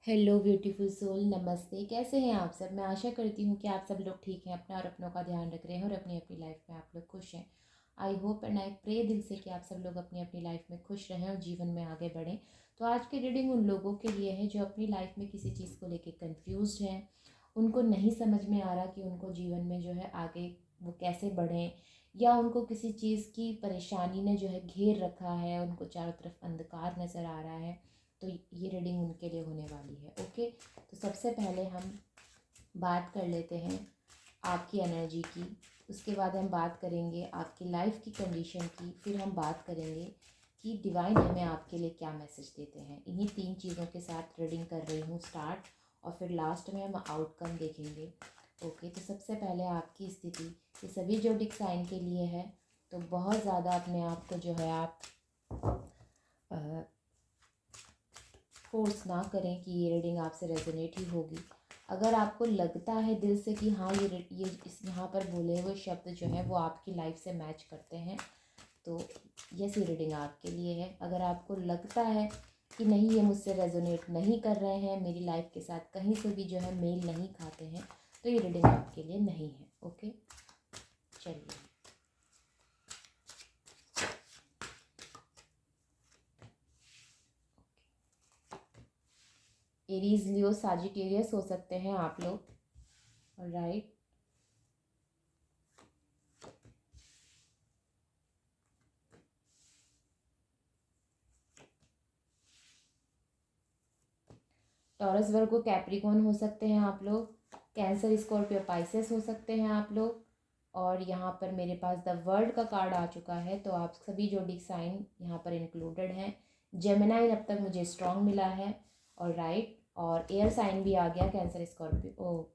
Hello beautiful soul, नमस्ते। कैसे हैं आप सब? मैं आशा करती हूँ कि आप सब लोग ठीक हैं, अपना और अपनों का ध्यान रख रहे हैं और अपनी अपनी लाइफ में आप लोग खुश हैं। I hope and I pray दिल से कि आप सब लोग अपनी अपनी लाइफ में खुश रहें और जीवन में आगे बढ़ें। तो आज की रीडिंग उन लोगों के लिए है जो अपनी लाइफ में किसी चीज़ को लेकर कन्फ्यूज़ हैं। उनको नहीं समझ में आ रहा कि उनको जीवन में जो है आगे वो कैसे बढ़ें, या उनको किसी चीज़ की परेशानी ने जो है घेर रखा है, उनको चारों तरफ अंधकार नज़र आ रहा है। तो ये रीडिंग उनके लिए होने वाली है। ओके, तो सबसे पहले हम बात कर लेते हैं आपकी एनर्जी की। उसके बाद हम बात करेंगे आपकी लाइफ की कंडीशन की। फिर हम बात करेंगे कि डिवाइन हमें आपके लिए क्या मैसेज देते हैं। इन्हीं 3 चीज़ों के साथ रीडिंग कर रही हूँ स्टार्ट, और फिर लास्ट में हम आउटकम देखेंगे। ओके, तो सबसे पहले आपकी स्थिति ये सभी जोडिक साइन के लिए है। तो बहुत ज़्यादा अपने आप को जो है आप फोर्स ना करें कि ये रीडिंग आपसे रेजोनेट ही होगी। अगर आपको लगता है दिल से कि हाँ ये इस यहाँ पर बोले हुए शब्द जो है वो आपकी लाइफ से मैच करते हैं, तो ये रीडिंग आपके लिए है। अगर आपको लगता है कि नहीं ये मुझसे रेजोनेट नहीं कर रहे हैं, मेरी लाइफ के साथ कहीं से भी जो है मेल नहीं खाते हैं, तो ये रीडिंग आपके लिए नहीं है। ओके, चलिए। एरीज, लियो, साजिटेरियस हो सकते हैं आप लोग। राइट, टॉरस, वर्गो, कैप्रिकॉर्न हो सकते हैं आप लोग। कैंसर, स्कॉर्पियो, पाइसेस हो सकते हैं आप लोग। और यहाँ पर मेरे पास द वर्ल्ड का कार्ड आ चुका है, तो आप सभी जोडिक साइन यहाँ पर इंक्लूडेड हैं। जेमिनाई अब तक मुझे स्ट्रॉन्ग मिला है, और राइट, और एयर साइन भी आ गया, cancer, Scorpio,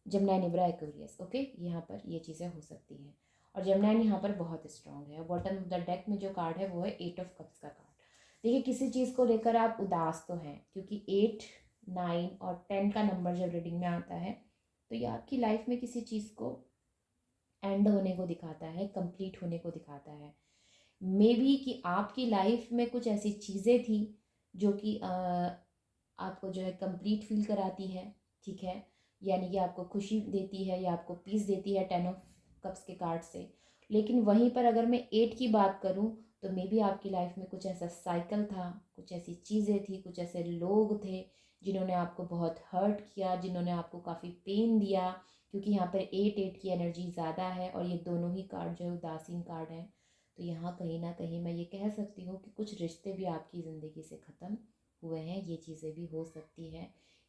Gemini, Libra, Aquarius. Okay, यहाँ पर ये चीज़ें हो सकती हैं। और जेमिनाई यहाँ पर बहुत स्ट्रॉन्ग है। बॉटम ऑफ द डेक में जो कार्ड है वो है 8 ऑफ कप्स का कार्ड। देखिए, किसी चीज़ को लेकर आप उदास तो हैं, क्योंकि 8, 9 और 10 का नंबर जब रीडिंग में आता है तो ये आपकी लाइफ में किसी चीज़ को एंड होने को दिखाता है, कंप्लीट होने को दिखाता है। मे बी कि आपकी लाइफ में कुछ ऐसी चीज़ें थी जो कि आपको जो है कंप्लीट फील कराती है, ठीक है, यानी कि आपको खुशी देती है या आपको पीस देती है 10 ऑफ कप्स के कार्ड से। लेकिन वहीं पर अगर मैं 8 की बात करूं, तो मे बी आपकी लाइफ में कुछ ऐसा साइकिल था, कुछ ऐसी चीज़ें थी, कुछ ऐसे लोग थे जिन्होंने आपको बहुत हर्ट किया, जिन्होंने आपको काफ़ी पेन दिया, क्योंकि यहाँ पर 8 की एनर्जी ज़्यादा है और ये दोनों ही कार्ड जो है उदासीन कार्ड हैं। तो यहाँ कहीं ना कहीं मैं ये कह सकती हूँ कि कुछ रिश्ते भी आपकी ज़िंदगी से ख़त्म हुए हैं। ये चीज़ें भी हो सकती हैं।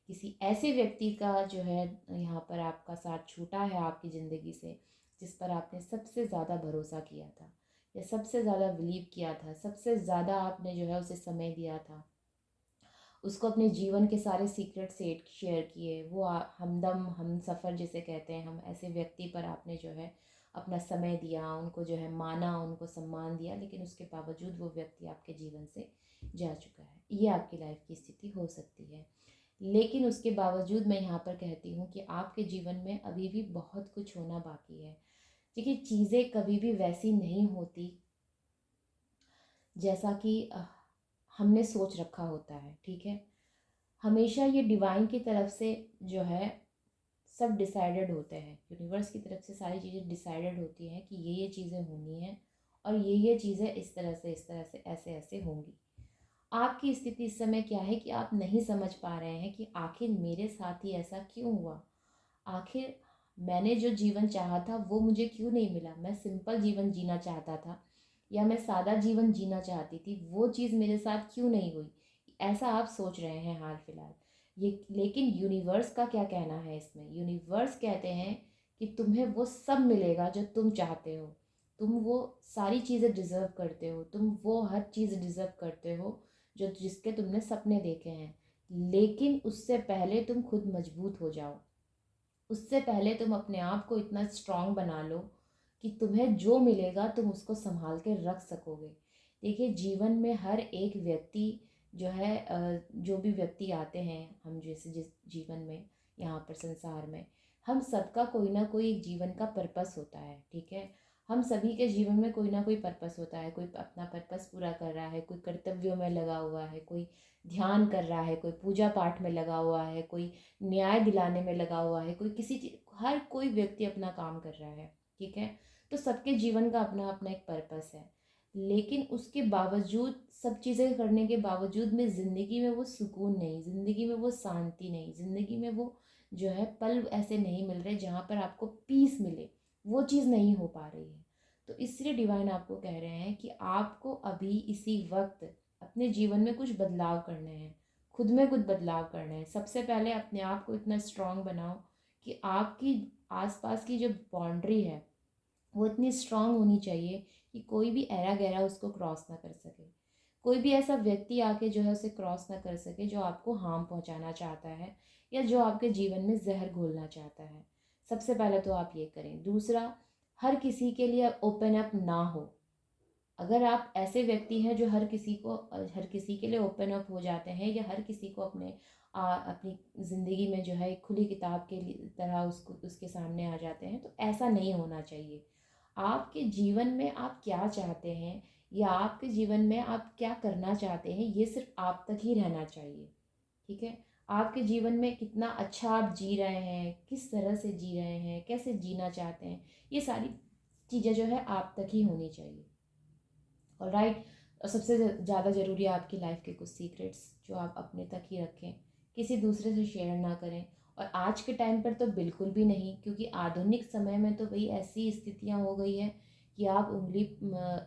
किसी ऐसे व्यक्ति का जो है यहाँ पर आपका साथ छूटा है आपकी ज़िंदगी से, जिस पर आपने सबसे ज़्यादा भरोसा किया था या सबसे ज़्यादा बिलीव किया था, सबसे ज़्यादा आपने जो है उसे समय दिया था, उसको अपने जीवन के सारे सीक्रेट शेयर किए। वो हमदम हम सफ़र जिसे कहते हैं, हम ऐसे व्यक्ति पर आपने जो है अपना समय दिया, उनको जो है माना, उनको सम्मान दिया, लेकिन उसके बावजूद वो व्यक्ति आपके जीवन से जा चुका है। ये आपकी लाइफ की स्थिति हो सकती है। लेकिन उसके बावजूद मैं यहाँ पर कहती हूँ कि आपके जीवन में अभी भी बहुत कुछ होना बाकी है। देखिए, चीज़ें कभी भी वैसी नहीं होती जैसा कि हमने सोच रखा होता है, ठीक है। हमेशा ये डिवाइन की तरफ से जो है सब डिसाइडेड होते हैं, यूनिवर्स की तरफ से सारी चीज़ें डिसाइडेड होती हैं कि ये चीज़ें होनी हैं और ये चीज़ें इस तरह से, इस तरह से, ऐसे ऐसे होंगी। आपकी स्थिति इस समय क्या है कि आप नहीं समझ पा रहे हैं कि आखिर मेरे साथ ही ऐसा क्यों हुआ, आखिर मैंने जो जीवन चाहा था वो मुझे क्यों नहीं मिला। मैं सिंपल जीवन जीना चाहता था या मैं सादा जीवन जीना चाहती थी, वो चीज़ मेरे साथ क्यों नहीं हुई, ऐसा आप सोच रहे हैं हाल फिलहाल। ये लेकिन यूनिवर्स का क्या कहना है इसमें? यूनिवर्स कहते हैं कि तुम्हें वो सब मिलेगा जो तुम चाहते हो, तुम वो सारी चीज़ें डिज़र्व करते हो, तुम वो हर चीज़ डिज़र्व करते हो जो जिसके तुमने सपने देखे हैं। लेकिन उससे पहले तुम खुद मजबूत हो जाओ, उससे पहले तुम अपने आप को इतना स्ट्रांग बना लो कि तुम्हें जो मिलेगा तुम उसको संभाल के रख सकोगे। देखिए, जीवन में हर एक व्यक्ति जो है जो भी व्यक्ति आते हैं हम जैसे जिस जीवन में, यहाँ पर संसार में, हम सबका कोई ना कोई एक जीवन का पर्पस होता है, ठीक है। हम सभी के जीवन में कोई ना कोई पर्पस होता है, कोई अपना पर्पस पूरा कर रहा है, कोई कर्तव्यों में लगा हुआ है, कोई ध्यान कर रहा है, कोई पूजा पाठ में लगा हुआ है, कोई न्याय दिलाने में लगा हुआ है, कोई किसी चीज, हर कोई व्यक्ति अपना काम कर रहा है, ठीक है। तो सबके जीवन का अपना अपना एक पर्पस है, लेकिन उसके बावजूद, सब चीज़ें करने के बावजूद में ज़िंदगी में वो सुकून नहीं, ज़िंदगी में वो शांति नहीं, ज़िंदगी में वो जो है पल ऐसे नहीं मिल रहे जहाँ पर आपको पीस मिले, वो चीज़ नहीं हो पा रही है। तो इसलिए डिवाइन आपको कह रहे हैं कि आपको अभी इसी वक्त अपने जीवन में कुछ बदलाव करने हैं, खुद में कुछ बदलाव करने हैं। सबसे पहले अपने आप को इतना स्ट्रांग बनाओ कि आपकी आसपास की जो बाउंड्री है वो इतनी स्ट्रांग होनी चाहिए कि कोई भी ऐरा गैरा उसको क्रॉस ना कर सके, कोई भी ऐसा व्यक्ति आके जो है उसे क्रॉस ना कर सके जो आपको हार्म पहुंचाना चाहता है या जो आपके जीवन में जहर घोलना चाहता है। सबसे पहले तो आप ये करें। दूसरा, हर किसी के लिए ओपन अप ना हो। अगर आप ऐसे व्यक्ति हैं जो हर किसी के लिए ओपन अप हो जाते हैं या हर किसी को अपनी ज़िंदगी में जो है एक खुली किताब के तरह उसको उसके सामने आ जाते हैं, तो ऐसा नहीं होना चाहिए। आपके जीवन में आप क्या चाहते हैं या आपके जीवन में आप क्या करना चाहते हैं, ये सिर्फ आप तक ही रहना चाहिए, ठीक है। आपके जीवन में कितना अच्छा आप जी रहे हैं, किस तरह से जी रहे हैं, कैसे जीना चाहते हैं, ये सारी चीज़ें जो है आप तक ही होनी चाहिए। और राइट, और सबसे ज़्यादा ज़रूरी है आपकी लाइफ के कुछ सीक्रेट्स जो आप अपने तक ही रखें, किसी दूसरे से शेयर ना करें। और आज के टाइम पर तो बिल्कुल भी नहीं, क्योंकि आधुनिक समय में तो भाई ऐसी स्थितियाँ हो गई है कि आप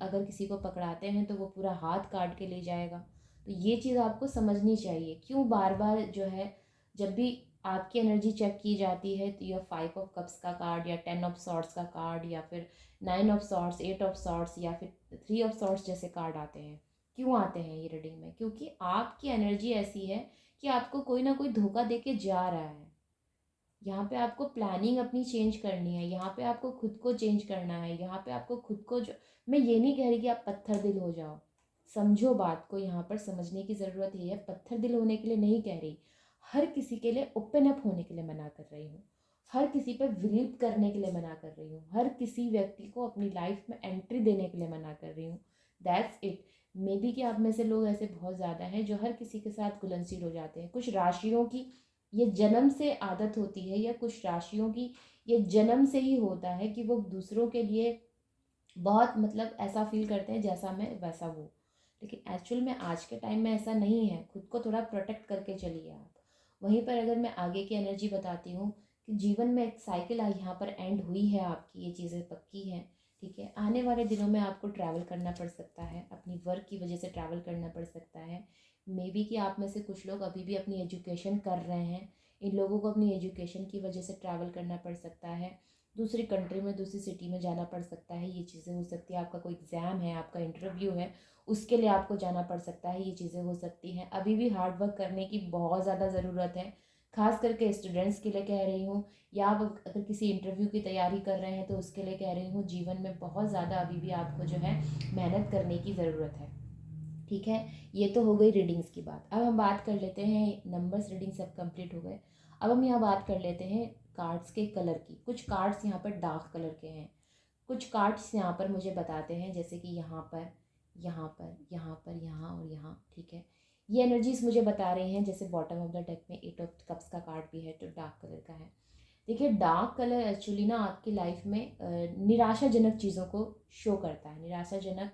अगर किसी को पकड़ाते हैं तो वो पूरा हाथ काट के ले जाएगा। तो ये चीज़ आपको समझनी चाहिए। क्यों बार बार जो है, जब भी आपकी एनर्जी चेक की जाती है तो यह 5 ऑफ कप्स का कार्ड या 10 ऑफ सॉर्ड्स का कार्ड या फिर 9 ऑफ सॉर्ड्स, 8 ऑफ सॉर्ड्स या फिर 3 ऑफ सॉर्ड्स जैसे कार्ड आते हैं। क्यों आते हैं ये रीडिंग में? क्योंकि आपकी एनर्जी ऐसी है कि आपको कोई ना कोई धोखा दे के जा रहा है। यहाँ पे आपको प्लानिंग अपनी चेंज करनी है, यहाँ पे आपको खुद को चेंज करना है, यहाँ पे आपको खुद को जो, मैं ये नहीं कह रही कि आप पत्थर दिल हो जाओ, समझो बात को, यहाँ पर समझने की ज़रूरत है। पत्थर दिल होने के लिए नहीं कह रही, हर किसी के लिए ओपन अप होने के लिए मना कर रही हूँ, हर किसी पर बिलीव करने के लिए मना कर रही हूँ, हर किसी व्यक्ति को अपनी लाइफ में एंट्री देने के लिए मना कर रही हूँ। That's it. मे बी कि आप में से लोग ऐसे बहुत ज़्यादा हैं जो हर किसी के साथ घुलनशील हो जाते हैं। कुछ राशियों की ये जन्म से आदत होती है, या कुछ राशियों की ये जन्म से ही होता है कि वो दूसरों के लिए बहुत मतलब ऐसा फील करते हैं जैसा मैं वैसा वो। लेकिन एक्चुअल में आज के टाइम में ऐसा नहीं है। खुद को थोड़ा प्रोटेक्ट करके चलिए आप। वहीं पर अगर मैं आगे की एनर्जी बताती हूँ कि जीवन में एक साइकिल यहाँ पर एंड हुई है आपकी, ये चीज़ें पक्की हैं, ठीक है। आने वाले दिनों में आपको ट्रैवल करना पड़ सकता है, अपनी वर्क की वजह से ट्रैवल करना पड़ सकता है। मे बी कि आप में से कुछ लोग अभी भी अपनी एजुकेशन कर रहे हैं, इन लोगों को अपनी एजुकेशन की वजह से ट्रैवल करना पड़ सकता है, दूसरी कंट्री में, दूसरी सिटी में जाना पड़ सकता है, ये चीज़ें हो सकती है। आपका कोई एग्ज़ाम है, आपका इंटरव्यू है, उसके लिए आपको जाना पड़ सकता है, ये चीज़ें हो सकती हैं। अभी भी हार्ड वर्क करने की बहुत ज़्यादा ज़रूरत है, खास करके स्टूडेंट्स के लिए कह रही हूँ, या आप अगर किसी इंटरव्यू की तैयारी कर रहे हैं तो उसके लिए कह रही हूँ। जीवन में बहुत ज़्यादा अभी भी आपको जो है मेहनत करने की ज़रूरत है, ठीक है। ये तो हो गई रीडिंग्स की बात। अब हम बात कर लेते हैं, नंबर्स रीडिंग सब कंप्लीट हो गए। अब हम यहाँ बात कर लेते हैं कार्ड्स के कलर की। कुछ कार्ड्स यहाँ पर डार्क कलर के हैं, कुछ कार्ड्स यहाँ पर मुझे बताते हैं, जैसे कि यहाँ पर, यहाँ पर, यहाँ पर, यहाँ और यहाँ, ठीक है। ये एनर्जीज मुझे बता रही हैं। जैसे बॉटम ऑफ द डेक में 8 ऑफ कप्स का कार्ड भी है, तो डार्क कलर का है। देखिए, डार्क कलर एक्चुअली ना आपकी लाइफ में निराशाजनक चीज़ों को शो करता है। निराशाजनक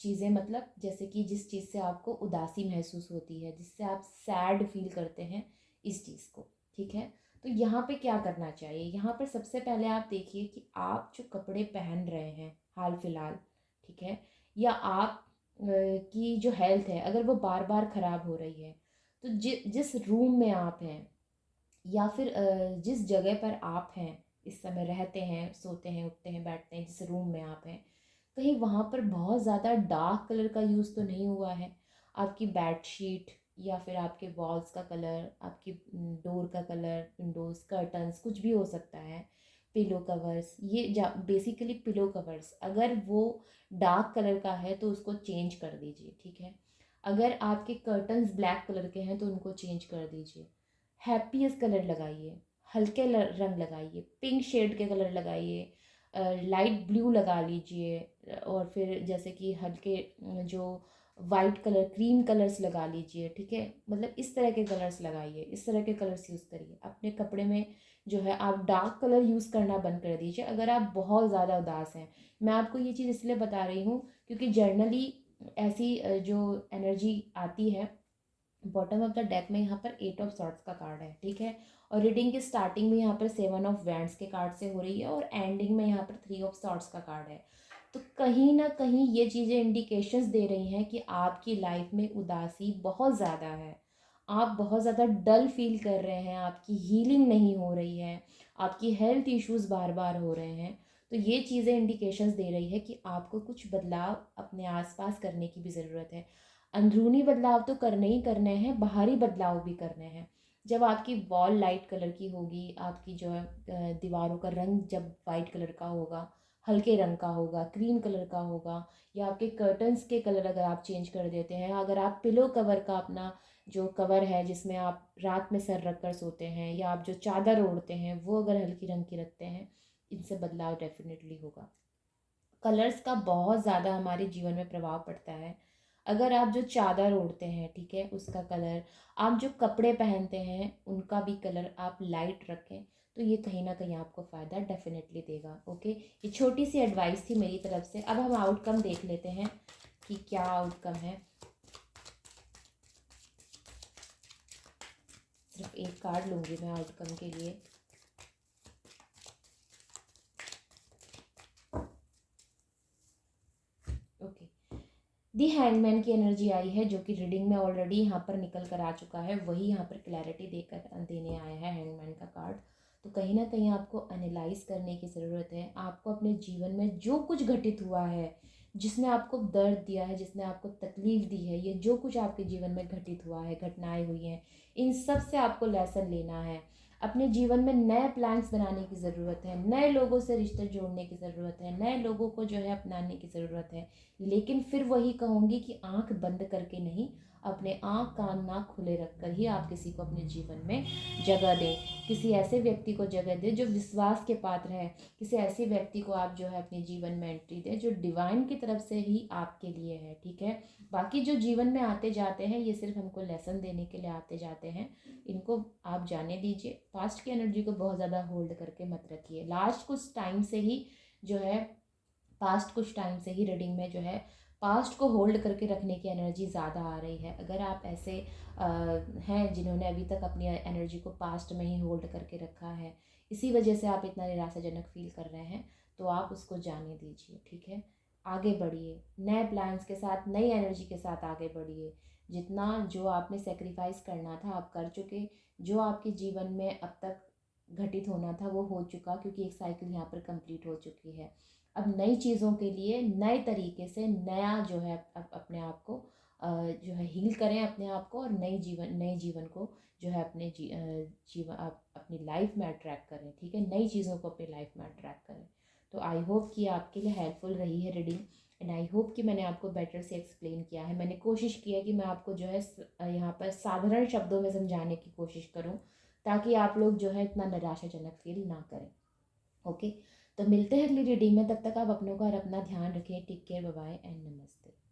चीज़ें मतलब जैसे कि जिस चीज़ से आपको उदासी महसूस होती है, जिससे आप सैड फील करते हैं, इस चीज़ को, ठीक है। तो यहाँ पे क्या करना चाहिए? यहाँ पर सबसे पहले आप देखिए कि आप जो कपड़े पहन रहे हैं हाल फिलहाल, ठीक है, या आप की जो हेल्थ है, अगर वो बार बार ख़राब हो रही है, तो जिस रूम में आप हैं या फिर जिस जगह पर आप हैं, इस समय रहते हैं, सोते हैं, उठते हैं, बैठते हैं, जिस रूम में आप हैं, कहीं वहाँ पर बहुत ज़्यादा डार्क कलर का यूज़ तो नहीं हुआ है। आपकी बेडशीट या फिर आपके वॉल्स का कलर, आपकी डोर का कलर, विंडोज़, कर्टन्स, कुछ भी हो सकता है, पिलो कवर्स, ये बेसिकली पिलो कवर्स अगर वो डार्क कलर का है तो उसको चेंज कर दीजिए, ठीक है। अगर आपके कर्टन्स ब्लैक कलर के हैं तो उनको चेंज कर दीजिए। हैप्पीएस्ट कलर लगाइए, हल्के रंग लगाइए, पिंक शेड के कलर लगाइए, लाइट ब्लू लगा लीजिए, और फिर जैसे कि हल्के जो वाइट कलर, क्रीम कलर्स लगा लीजिए, ठीक है। मतलब इस तरह के कलर्स लगाइए, इस तरह के कलर्स यूज़ करिए अपने कपड़े में। जो है आप डार्क कलर यूज़ करना बंद कर दीजिए अगर आप बहुत ज़्यादा उदास हैं। मैं आपको ये चीज़ इसलिए बता रही हूँ क्योंकि जर्नली ऐसी जो एनर्जी आती है। बॉटम ऑफ द डेक में यहाँ पर 8 ऑफ सॉर्ट्स का कार्ड है, ठीक है। और रीडिंग की स्टार्टिंग में यहाँ पर 7 ऑफ वैंड्स के कार्ड से हो रही है, और एंडिंग में यहाँ पर 3 ऑफ सॉर्ट्स का कार्ड है। तो कहीं ना कहीं ये चीज़ें इंडिकेशंस दे रही हैं कि आपकी लाइफ में उदासी बहुत ज़्यादा है। आप बहुत ज़्यादा डल फील कर रहे हैं, आपकी हीलिंग नहीं हो रही है, आपकी हेल्थ इश्यूज़ बार बार हो रहे हैं। तो ये चीज़ें इंडिकेशंस दे रही है कि आपको कुछ बदलाव अपने आसपास करने की भी ज़रूरत है। अंदरूनी बदलाव तो करने ही करने हैं, बाहरी बदलाव भी करने हैं। जब आपकी वॉल लाइट कलर की होगी, आपकी जो है दीवारों का रंग जब वाइट कलर का होगा, हल्के रंग का होगा, क्रीम कलर का होगा, या आपके कर्टन्स के कलर अगर आप चेंज कर देते हैं, अगर आप पिलो कवर का अपना जो कवर है जिसमें आप रात में सर रख कर सोते हैं, या आप जो चादर ओढ़ते हैं वो अगर हल्की रंग की रखते हैं, इनसे बदलाव डेफिनेटली होगा। कलर्स का बहुत ज़्यादा हमारे जीवन में प्रभाव पड़ता है। अगर आप जो चादर ओढ़ते हैं, ठीक है, उसका कलर, आप जो कपड़े पहनते हैं उनका भी कलर आप लाइट रखें, तो ये कहीं ना कहीं आपको फ़ायदा डेफिनेटली देगा। ओके, ये छोटी सी एडवाइस थी मेरी तरफ से। अब हम आउटकम देख लेते हैं कि क्या आउटकम है। सिर्फ एक कार्ड लूँगी मैं आउटकम के लिए। ओके, दी हैंगमैन की एनर्जी आई है, जो कि रीडिंग में ऑलरेडी यहाँ पर निकल कर आ चुका है, वही यहाँ पर क्लैरिटी देकर देने आया है हैंगमैन का कार्ड। तो कहीं ना कहीं आपको एनालाइज करने की ज़रूरत है। आपको अपने जीवन में जो कुछ घटित हुआ है, जिसने आपको दर्द दिया है, जिसने आपको तकलीफ दी है, ये जो कुछ आपके जीवन में घटित हुआ है, घटनाएं हुई हैं, इन सब से आपको लेसन लेना है। अपने जीवन में नए प्लान्स बनाने की ज़रूरत है, नए लोगों से रिश्ते जोड़ने की ज़रूरत है, नए लोगों को जो है अपनाने की ज़रूरत है। लेकिन फिर वही कहूँगी कि आंख बंद करके नहीं, अपने आंख कान नाक खुले रख कर ही आप किसी को अपने जीवन में जगह दें। किसी ऐसे व्यक्ति को जगह दें जो विश्वास के पात्र है। किसी ऐसे व्यक्ति को आप जो है अपने जीवन में एंट्री दें जो डिवाइन की तरफ से ही आपके लिए है, ठीक है। बाकी जो जीवन में आते जाते हैं, ये सिर्फ हमको लेसन देने के लिए आते जाते हैं, इनको आप जाने दीजिए। पास्ट की एनर्जी को बहुत ज़्यादा होल्ड करके मत रखिए। लास्ट कुछ टाइम से ही जो है, पास्ट कुछ टाइम से ही रीडिंग में जो है पास्ट को होल्ड करके रखने की एनर्जी ज़्यादा आ रही है। अगर आप ऐसे हैं जिन्होंने अभी तक अपनी एनर्जी को पास्ट में ही होल्ड करके रखा है, इसी वजह से आप इतना निराशाजनक फील कर रहे हैं, तो आप उसको जाने दीजिए, ठीक है। आगे बढ़िए, नए प्लान्स के साथ, नई एनर्जी के साथ आगे बढ़िए। जितना जो आपने सेक्रीफाइस करना था आप कर चुके, जो आपके जीवन में अब तक घटित होना था वो हो चुका, क्योंकि एक साइकिल यहाँ पर कंप्लीट हो चुकी है। अब नई चीज़ों के लिए नए तरीके से नया जो है अपने आप को जो है हील करें अपने आप को, और नए जीवन को जो है अपने जीवन आप अपनी लाइफ में अट्रैक्ट करें, ठीक है। नई चीज़ों को अपनी लाइफ में अट्रैक्ट करें। तो आई होप कि आपके लिए हेल्पफुल रही है रीडिंग, एंड आई होप कि मैंने आपको बेटर से एक्सप्लेन किया है। मैंने कोशिश की है कि मैं आपको जो है यहाँ पर साधारण शब्दों में समझाने की कोशिश करूँ, ताकि आप लोग जो है इतना निराशाजनक फील ना करें। ओके, तो मिलते हैं अगली रीडिंग में। तब तक आप अपनों का और अपना ध्यान रखें। Take care, bye bye and नमस्ते।